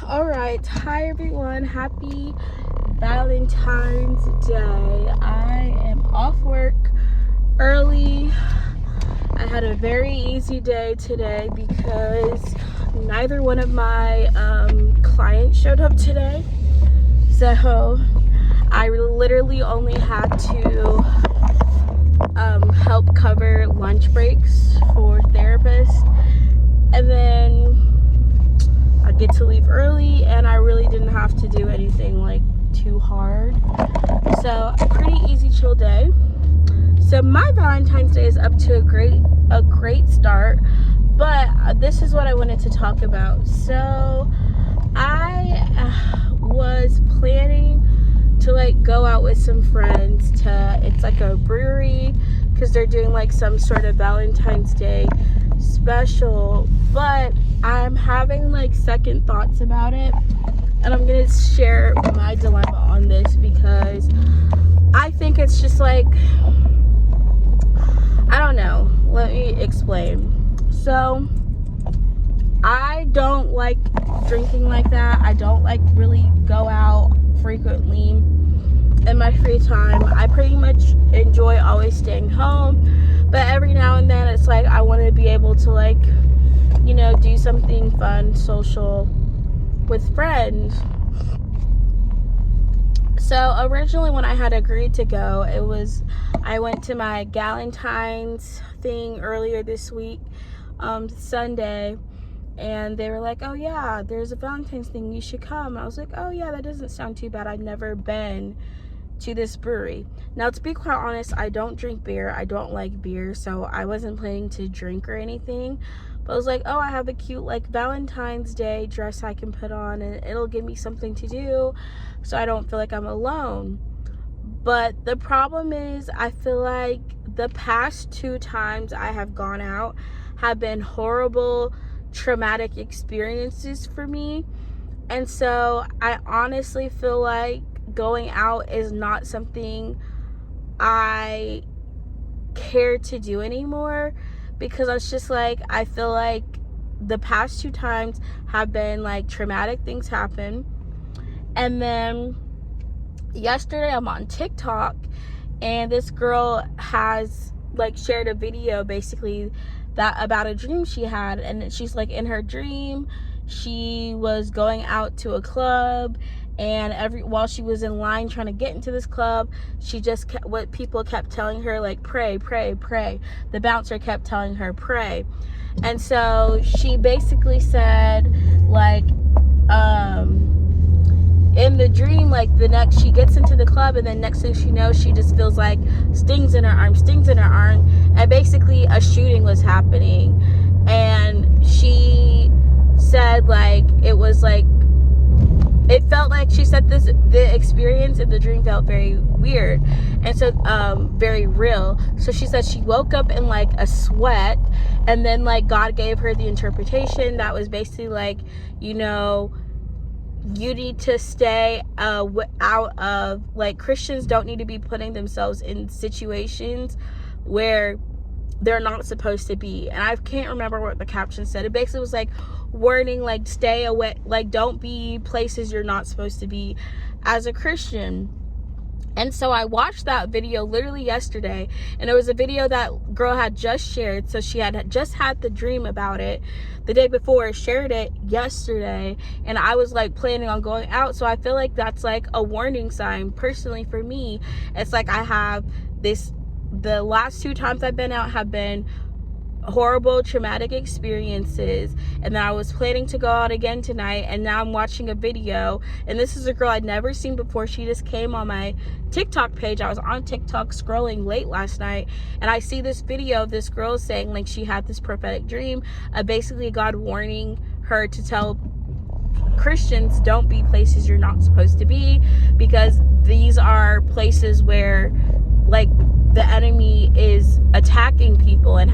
All right, hi everyone. Happy Valentine's Day. I am off work early. I had a very easy day today because neither one of my clients showed up today. So I literally only had to help cover lunch breaks for therapists, and then I get to leave early, and I really didn't have to do anything like too hard. So a pretty easy chill day. So my Valentine's Day is up to a great start, but this is what I wanted to talk about. So I was planning to like go out with some friends to, it's like a brewery because they're doing like some sort of Valentine's Day special, but I'm having like second thoughts about it, and I'm gonna share my dilemma on this because I think it's just like, I don't know, let me explain. So I don't like drinking like that. I don't like really go out frequently in my free time. I pretty much enjoy always staying home, but every now and then it's like I want to be able to like, you know, do something fun, social with friends. So originally when I had agreed to go, I went to my Galentine's thing earlier this week, Sunday, and they were like, oh yeah, there's a Valentine's thing, you should come. I was like, oh yeah, that doesn't sound too bad. I've never been to this brewery. Now, to be quite honest, I don't drink beer. I don't like beer, so I wasn't planning to drink or anything. But I was like, oh, I have a cute like Valentine's Day dress I can put on, and it'll give me something to do so I don't feel like I'm alone. But the problem is, I feel like the past 2 times I have gone out have been horrible, traumatic experiences for me. And so I honestly feel like going out is not something I care to do anymore, because it's just like, I feel like the past 2 times have been like traumatic things happen. And then yesterday I'm on TikTok, and this girl has like shared a video basically that about a dream she had, and she's like, in her dream she was going out to a club, and while she was in line trying to get into this club, she just kept, what people kept telling her, like, pray, pray, pray. The bouncer kept telling her, pray. And so she basically said, like, in the dream, like, she gets into the club, and then next thing she knows, she just feels like stings in her arm, and basically a shooting was happening. And she said, like, it was like, it felt like, she said the experience in the dream felt very weird, and so very real. So she said she woke up in like a sweat, and then like God gave her the interpretation that was basically like, you know, you need to stay out of, like, Christians don't need to be putting themselves in situations where they're not supposed to be. And I can't remember what the caption said. It basically was like warning, like, stay away, like, don't be places you're not supposed to be as a Christian. And so I watched that video literally yesterday, and it was a video that girl had just shared. So she had just had the dream about it the day before, shared it yesterday, and I was like planning on going out. So I feel like that's like a warning sign. Personally for me, it's like I have this, the last 2 times I've been out have been horrible, traumatic experiences, and then I was planning to go out again tonight, and now I'm watching a video, and this is a girl I'd never seen before. She just came on my TikTok page. I was on TikTok scrolling late last night, and I see this video of this girl saying, like, she had this prophetic dream, basically God warning her to tell Christians, don't be places you're not supposed to be, because these are places where, like, the enemy is attacking people and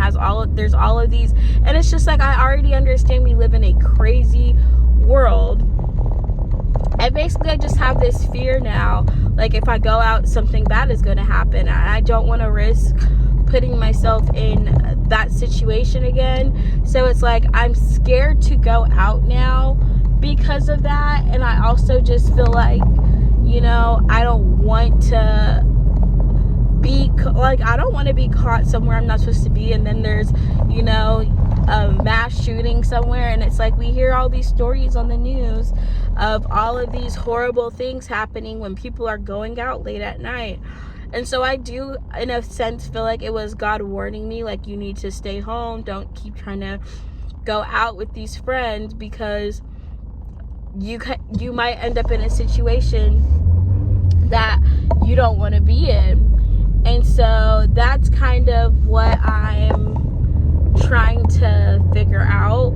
there's all of these, and it's just like, I already understand we live in a crazy world, and basically I just have this fear now, like, if I go out, something bad is going to happen. I don't want to risk putting myself in that situation again. So it's like, I'm scared to go out now because of that. And I also just feel like, I don't want to I don't want to be caught somewhere I'm not supposed to be, and then there's a mass shooting somewhere, and it's like we hear all these stories on the news of all of these horrible things happening when people are going out late at night. And so I do, in a sense, feel like it was God warning me, like, you need to stay home, don't keep trying to go out with these friends, because you might end up in a situation that you don't want to be in. And so that's kind of what I'm trying to figure out,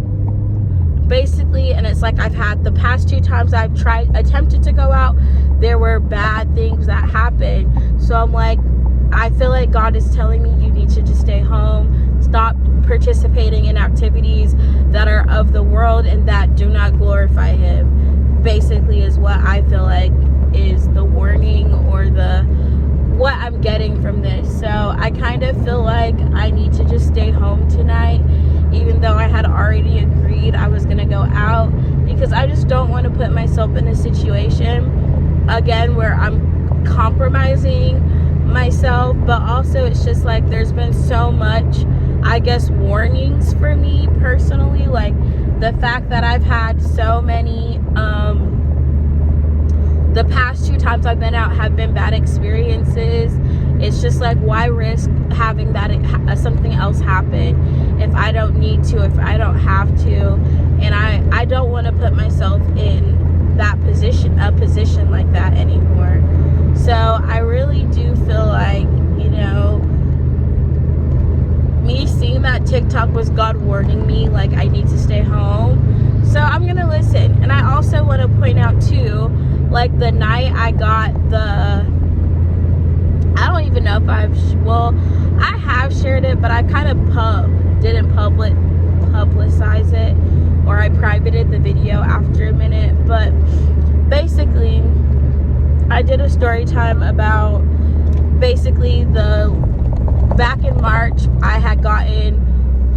basically. And it's like, I've had the past 2 times I've attempted to go out, there were bad things that happened. So I'm like, I feel like God is telling me, you need to just stay home, stop participating in activities that are of the world and that do not glorify Him, basically, is what I feel like is the warning, or what I'm getting from this. So I kind of feel like I need to just stay home tonight, even though I had already agreed I was going to go out, because I just don't want to put myself in a situation again where I'm compromising myself. But also, it's just like, there's been so much, I guess, warnings for me personally, like the fact that I've had so many the past 2 times I've been out have been bad experiences. It's just like, why risk having that something else happen if I don't need to, if I don't have to? And I don't want to put myself in that position, a position like that anymore. So I really do feel like, me seeing that TikTok was God warning me, like, I need to stay home. So I'm gonna listen. And I also want to point out too, like, the night I got I don't even know if I have shared it, but I kind of didn't publicize it, or I privated the video after a minute. But basically, I did a story time about basically back in March, I had gotten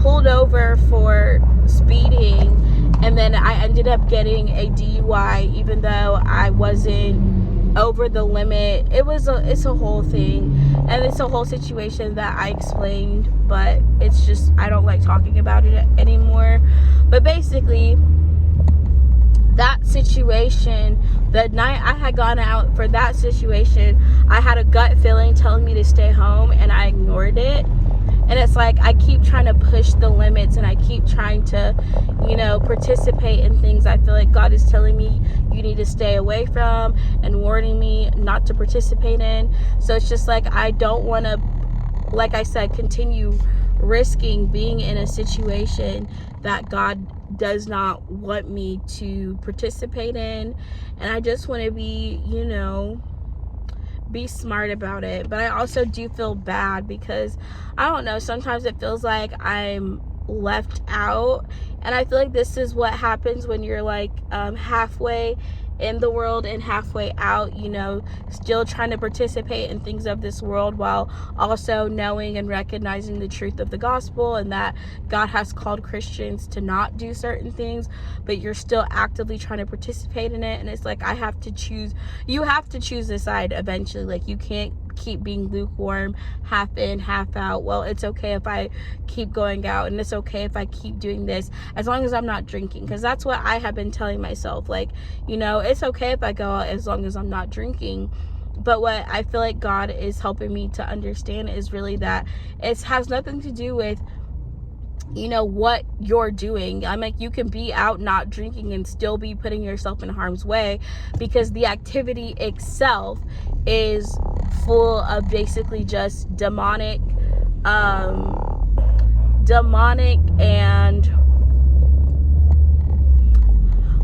pulled over for speeding, and then I ended up getting a DUI, even though I wasn't over the limit. It's a whole thing, and it's a whole situation that I explained, but it's just, I don't like talking about it anymore. But basically, that situation, the night I had gone out for that situation, I had a gut feeling telling me to stay home, and I ignored it. And it's like, I keep trying to push the limits, and I keep trying to, participate in things I feel like God is telling me you need to stay away from, and warning me not to participate in. So it's just like, I don't want to, like I said, continue risking being in a situation that God does not want me to participate in. And I just want to be smart about it. But I also do feel bad, because I don't know, sometimes it feels like I'm left out. And I feel like this is what happens when you're like halfway in the world and halfway out, still trying to participate in things of this world, while also knowing and recognizing the truth of the gospel, and that God has called Christians to not do certain things, but you're still actively trying to participate in it. And it's like, you have to choose a side eventually. Like, you can't keep being lukewarm, half in, half out. Well, it's okay if I keep going out, and it's okay if I keep doing this, as long as I'm not drinking, because that's what I have been telling myself. Like, it's okay if I go out as long as I'm not drinking. But what I feel like God is helping me to understand is really that it has nothing to do with what you're doing. I'm like, you can be out not drinking and still be putting yourself in harm's way, because the activity itself is full of basically just demonic and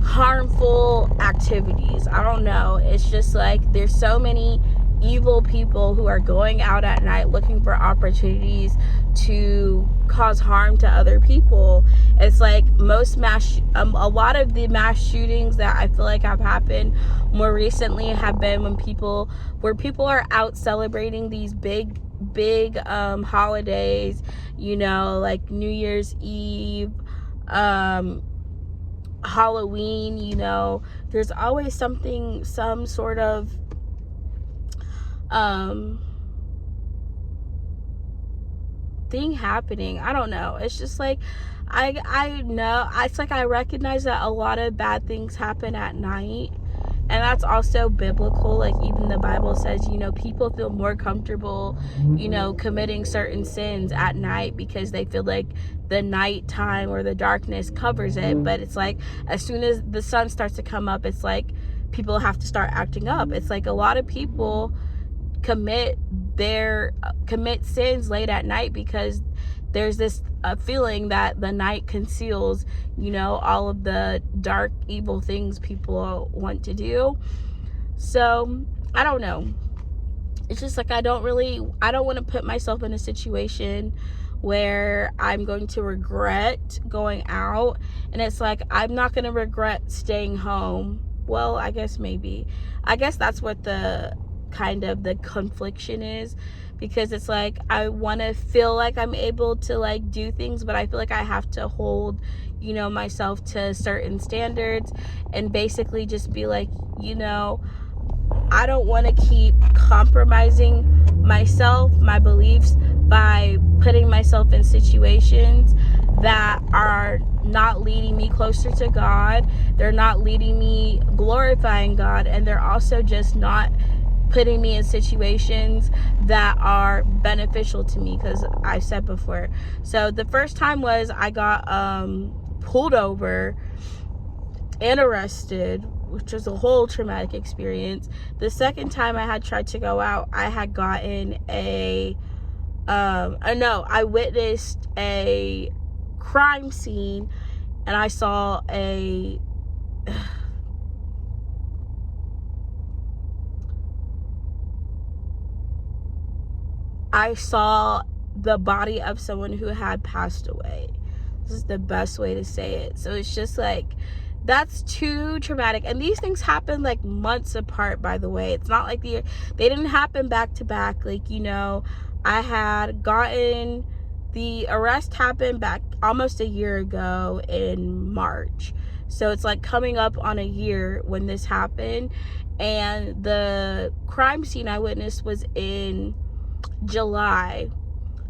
harmful activities. I don't know. It's just like, there's so many evil people who are going out at night looking for opportunities to cause harm to other people. It's like a lot of the mass shootings that I feel like have happened more recently have been where people are out celebrating these big holidays, like New Year's Eve, Halloween, you know, there's always something, some sort of thing happening. I don't know. It's just like I know, it's like I recognize that a lot of bad things happen at night, and that's also biblical. Like, even the Bible says, you know, people feel more comfortable, you know, committing certain sins at night because they feel like the nighttime or the darkness covers it. But it's like, as soon as the sun starts to come up, it's like people have to start acting up. It's like a lot of people commit sins late at night because there's this feeling that the night conceals, you know, all of the dark, evil things people want to do. So I don't know. It's just like I don't want to put myself in a situation where I'm going to regret going out. And it's like, I'm not going to regret staying home. Well, I guess that's what the kind of the confliction is, because it's like I want to feel like I'm able to like do things, but I feel like I have to hold, you know, myself to certain standards, and basically just be like, you know, I don't want to keep compromising myself, my beliefs, by putting myself in situations that are not leading me closer to God. They're not leading me glorifying God, and they're also just not putting me in situations that are beneficial to me, because I said before. So the first time was I got pulled over and arrested, which was a whole traumatic experience. The second time I had tried to go out, I had gotten I witnessed a crime scene, and I saw the body of someone who had passed away. This is the best way to say it. So it's just like, that's too traumatic. And these things happen like months apart, by the way. It's not like they didn't happen back to back. Like, you know, the arrest happened back almost a year ago in March. So it's like coming up on a year when this happened. And the crime scene I witnessed was in July.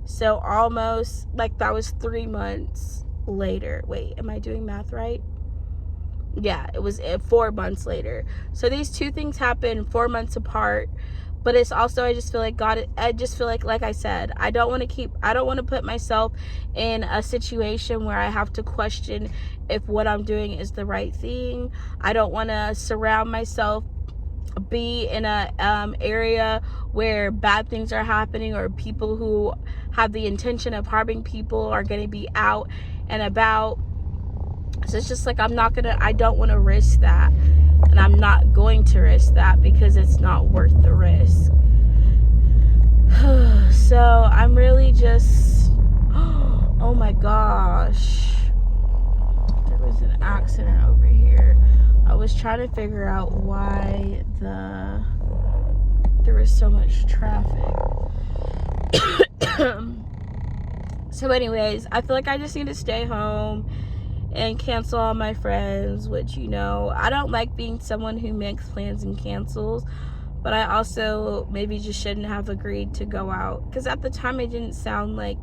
So almost, like, that was 3 months later. Wait, am I doing math right? Yeah, it was 4 months later. So these two things happened 4 months apart. But it's also, I just feel like like I said, I don't want to put myself in a situation where I have to question if what I'm doing is the right thing. I don't want to surround myself, be in a area where bad things are happening, or people who have the intention of harming people are going to be out and about. So it's just like, I don't want to risk that, and I'm not going to risk that because it's not worth the risk. So I'm really just, oh my gosh, there was an accident over here. I was trying to figure out why there was so much traffic. So anyways, I feel like I just need to stay home and cancel all my friends, which, you know, I don't like being someone who makes plans and cancels, but I also maybe just shouldn't have agreed to go out, because at the time it didn't sound like,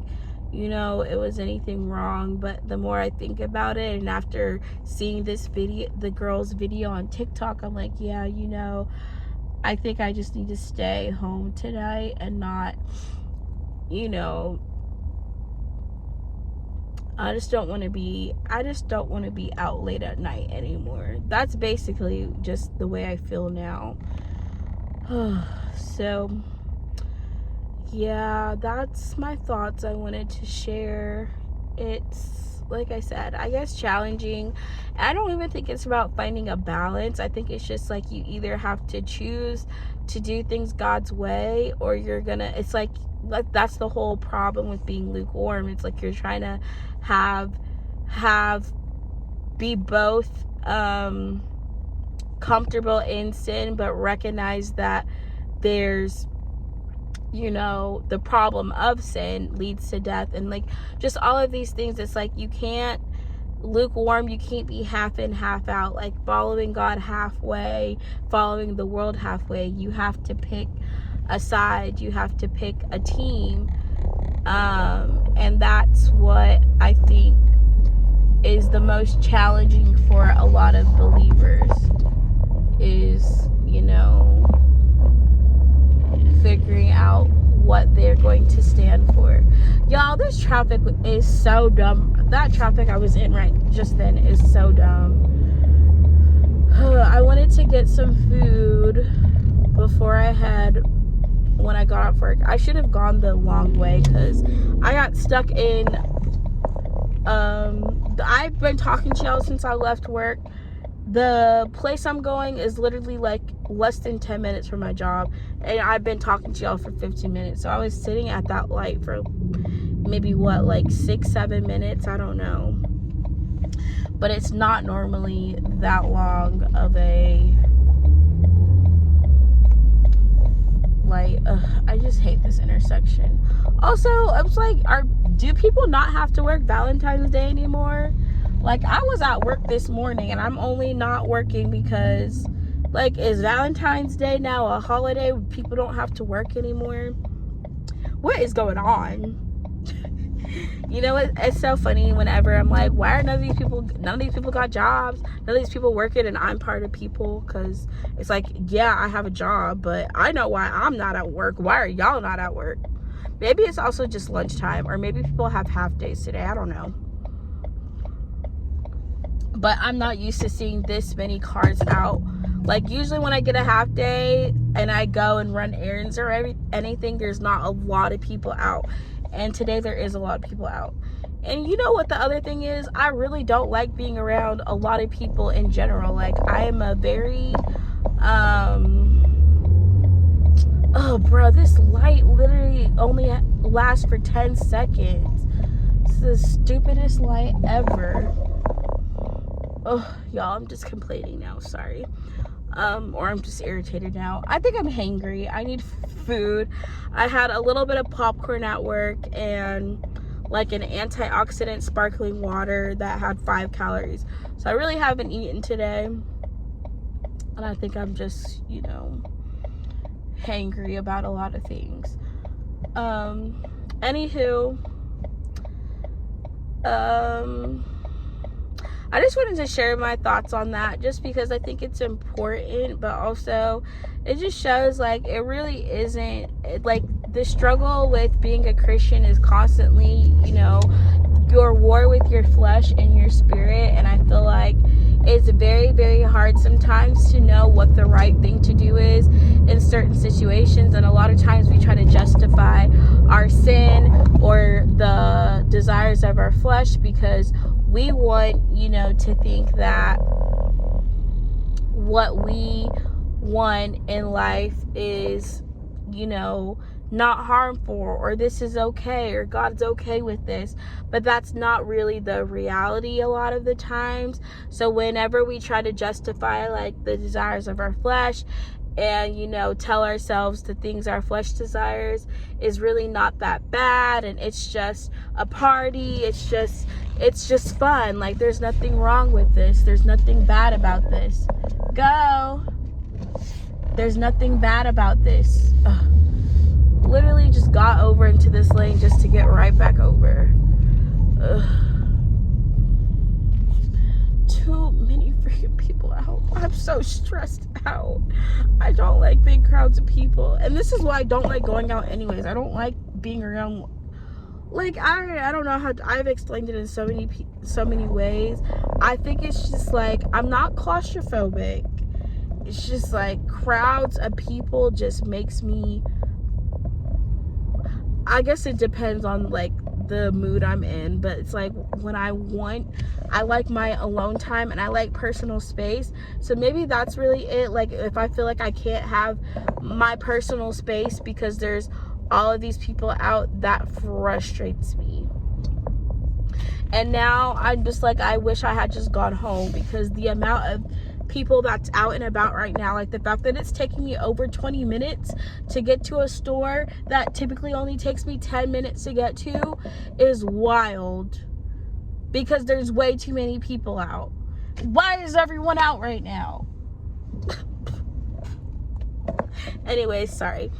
you know, it was anything wrong. But the more I think about it, and after seeing the girl's video on TikTok, I'm like, yeah, you know, I think I just need to stay home tonight and not, you know, I just don't want to be out late at night anymore. That's basically just the way I feel now. So yeah, that's my thoughts I wanted to share. It's, like I said, I guess challenging. I don't even think it's about finding a balance. I think it's just like, you either have to choose to do things God's way, or it's like that's the whole problem with being lukewarm. It's like you're trying to be both comfortable in sin, but recognize that there's, you know, the problem of sin leads to death, and like just all of these things. It's like you can't lukewarm. You can't be half in, half out, like following God halfway, following the world halfway. You have to pick a side, you have to pick a team. And that's what I think is the most challenging for a lot of believers, is, you know, figuring out what they're going to stand for. Y'all, this traffic is so dumb. That traffic I was in right just then is so dumb. I wanted to get some food before when I got off work. I should have gone the long way because I got stuck in I've been talking to y'all since I left work. The place I'm going is literally like less than 10 minutes from my job, and I've been talking to y'all for 15 minutes. So I was sitting at that light for maybe like 6-7 minutes, I don't know, but it's not normally that long of a light. I just hate this intersection. Also, I was like, do people not have to work Valentine's Day anymore? Like, I was at work this morning and I'm only not working because, like, is Valentine's Day now a holiday? People don't have to work anymore? What is going on? You know, it's so funny whenever I'm like, why are none of these people got jobs? None of these people working, and I'm part of people, because it's like, yeah, I have a job, but I know why I'm not at work. Why are y'all not at work? Maybe it's also just lunchtime, or maybe people have half days today. I don't know. But I'm not used to seeing this many cars out. Like, usually when I get a half day and I go and run errands or anything, there's not a lot of people out. And today there is a lot of people out. And you know what the other thing is? I really don't like being around a lot of people in general. Like, I am a very, oh, bro, this light literally only lasts for 10 seconds. It's the stupidest light ever. Oh, y'all, I'm just complaining now, sorry. Or I'm just irritated now. I think I'm hangry. I need food. I had a little bit of popcorn at work and like an antioxidant sparkling water that had 5 calories. So I really haven't eaten today. And I think I'm just, you know, hangry about a lot of things. Anywho, I just wanted to share my thoughts on that, just because I think it's important, but also it just shows, like, it really isn't, like, the struggle with being a Christian is constantly, you know, your war with your flesh and your spirit. And I feel like it's very, very hard sometimes to know what the right thing to do is in certain situations. And a lot of times we try to justify our sin or the desires of our flesh because we want, you know, to think that what we want in life is, you know, not harmful, or this is okay, or God's okay with this. But that's not really the reality a lot of the times. So whenever we try to justify, like, the desires of our flesh and, you know, tell ourselves the things our flesh desires is really not that bad, and it's just a party, it's just fun, like, there's nothing wrong with this, there's nothing bad about this, there's nothing bad about this. Ugh. Literally just got over into this lane just to get right back over. Ugh. Too many freaking people out. I'm so stressed out. I don't like big crowds of people, and this is why I don't like going out anyways. I don't like being around, like, I don't know how I've explained it in so many ways. I think it's just like, I'm not claustrophobic. It's just like crowds of people just makes me, I guess it depends on, like, the mood I'm in, but it's like when I like my alone time and I like personal space. So maybe that's really it. Like, if I feel like I can't have my personal space because there's all of these people out, that frustrates me. And now I'm just like, I wish I had just gone home, because the amount of people that's out and about right now, like the fact that it's taking me over 20 minutes to get to a store that typically only takes me 10 minutes to get to, is wild. because there's way too many people out. Why is everyone out right now? Anyway, sorry.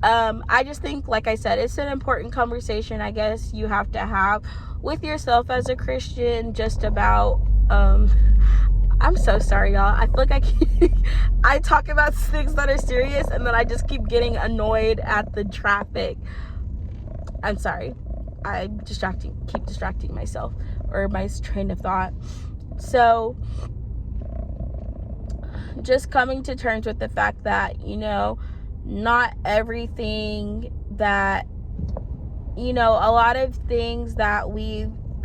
I just think, like I said, it's an important conversation, I guess, you have to have with yourself as a Christian, just about, I'm so sorry, y'all. I feel like I talk about things that are serious, and then I just keep getting annoyed at the traffic. I'm sorry. I keep distracting myself, or my train of thought. So, just coming to terms with the fact that, not everything that, a lot of things that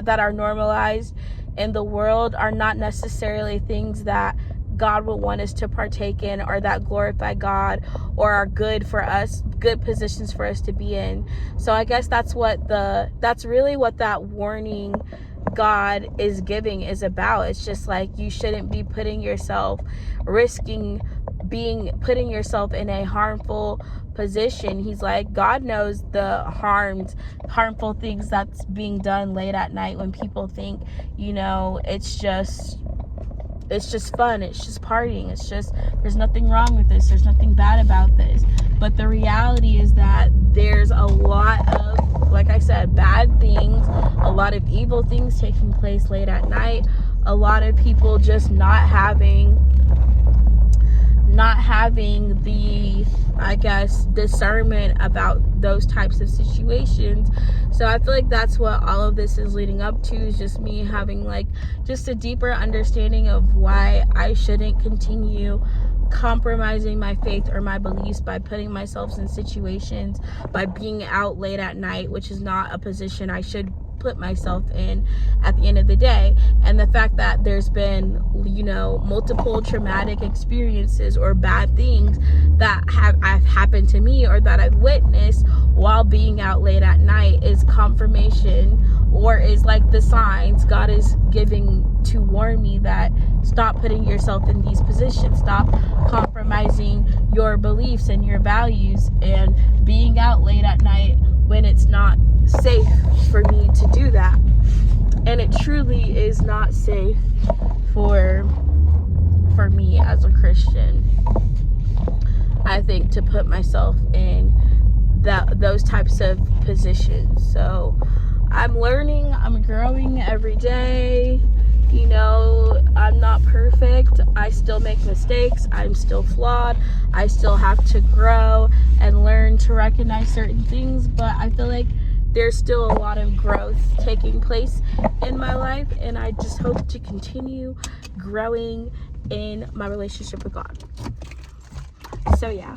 are normalized in the world are not necessarily things that God will want us to partake in, or that glorify God, or are good for us, good positions for us to be in. So I guess that's really what that warning God is giving is about. It's just like, you shouldn't be putting yourself in a harmful position. He's like, God knows the harmful things that's being done late at night, when people think, it's just fun, it's just partying, there's nothing wrong with this, there's nothing bad about this. But the reality is that there's a lot of, like I said, bad things, a lot of evil things taking place late at night, a lot of people just not having the, I guess, discernment about those types of situations. So I feel like that's what all of this is leading up to, is just me having like just a deeper understanding of why I shouldn't continue compromising my faith or my beliefs by putting myself in situations, by being out late at night, which is not a position I should put myself in at the end of the day. And the fact that there's been, multiple traumatic experiences or bad things that have happened to me, or that I've witnessed while being out late at night, is confirmation, or is like the signs God is giving to warn me that stop putting yourself in these positions, stop compromising your beliefs and your values, and being out late at night when it's not safe for me to do that. And it truly is not safe for me as a Christian, I think, to put myself in those types of positions. So I'm learning, I'm growing every day. I'm not perfect. I still make mistakes. I'm still flawed. I still have to grow and learn to recognize certain things, but I feel like there's still a lot of growth taking place in my life, and I just hope to continue growing in my relationship with God. So yeah.